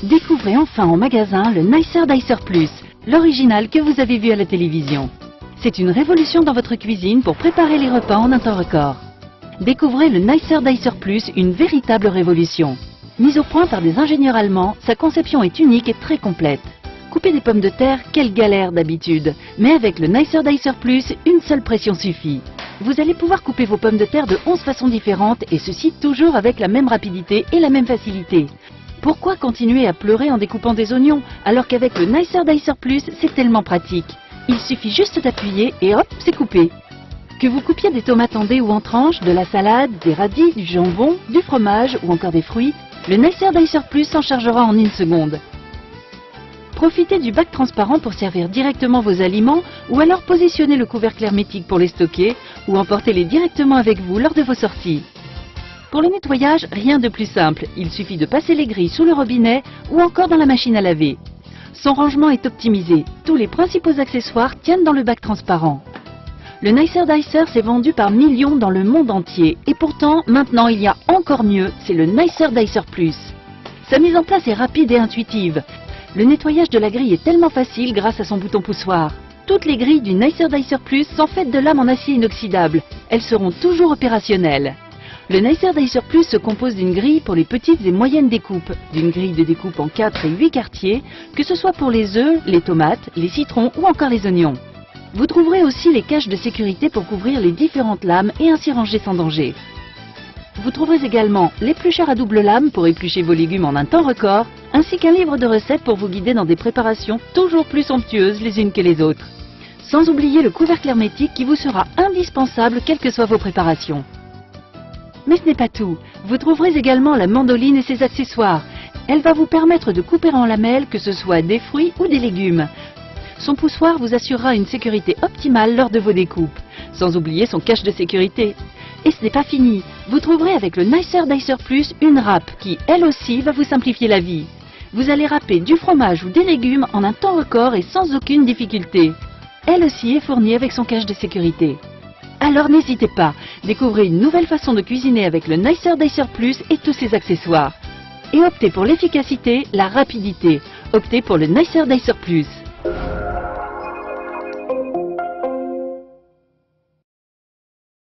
Découvrez enfin en magasin le Nicer Dicer Plus, l'original que vous avez vu à la télévision. C'est une révolution dans votre cuisine pour préparer les repas en un temps record. Découvrez le Nicer Dicer Plus, une véritable révolution. Mise au point par des ingénieurs allemands, sa conception est unique et très complète. Couper des pommes de terre, quelle galère d'habitude. Mais avec le Nicer Dicer Plus, une seule pression suffit. Vous allez pouvoir couper vos pommes de terre de 11 façons différentes et ceci toujours avec la même rapidité et la même facilité. Pourquoi continuer à pleurer en découpant des oignons alors qu'avec le Nicer Dicer Plus, c'est tellement pratique. Il suffit juste d'appuyer et hop, c'est coupé. Que vous coupiez des tomates en dés ou en tranches, de la salade, des radis, du jambon, du fromage ou encore des fruits, le Nicer Dicer Plus s'en chargera en une seconde. Profitez du bac transparent pour servir directement vos aliments ou alors positionnez le couvercle hermétique pour les stocker ou emportez-les directement avec vous lors de vos sorties. Pour le nettoyage, rien de plus simple, il suffit de passer les grilles sous le robinet ou encore dans la machine à laver. Son rangement est optimisé, tous les principaux accessoires tiennent dans le bac transparent. Le Nicer Dicer s'est vendu par millions dans le monde entier et pourtant, maintenant il y a encore mieux, c'est le Nicer Dicer Plus. Sa mise en place est rapide et intuitive. Le nettoyage de la grille est tellement facile grâce à son bouton poussoir. Toutes les grilles du Nicer Dicer Plus sont faites de lames en acier inoxydable. Elles seront toujours opérationnelles. Le Nicer Dicer Plus se compose d'une grille pour les petites et moyennes découpes, d'une grille de découpe en 4 et 8 quartiers, que ce soit pour les œufs, les tomates, les citrons ou encore les oignons. Vous trouverez aussi les caches de sécurité pour couvrir les différentes lames et ainsi ranger sans danger. Vous trouverez également l'éplucheur à double lame pour éplucher vos légumes en un temps record, ainsi qu'un livre de recettes pour vous guider dans des préparations toujours plus somptueuses les unes que les autres. Sans oublier le couvercle hermétique qui vous sera indispensable quelles que soient vos préparations. Mais ce n'est pas tout. Vous trouverez également la mandoline et ses accessoires. Elle va vous permettre de couper en lamelles que ce soit des fruits ou des légumes. Son poussoir vous assurera une sécurité optimale lors de vos découpes, sans oublier son cache de sécurité. Et ce n'est pas fini. Vous trouverez avec le Nicer Dicer Plus une râpe qui, elle aussi, va vous simplifier la vie. Vous allez râper du fromage ou des légumes en un temps record et sans aucune difficulté. Elle aussi est fournie avec son cache de sécurité. Alors n'hésitez pas, découvrez une nouvelle façon de cuisiner avec le Nicer Dicer Plus et tous ses accessoires. Et optez pour l'efficacité, la rapidité. Optez pour le Nicer Dicer Plus.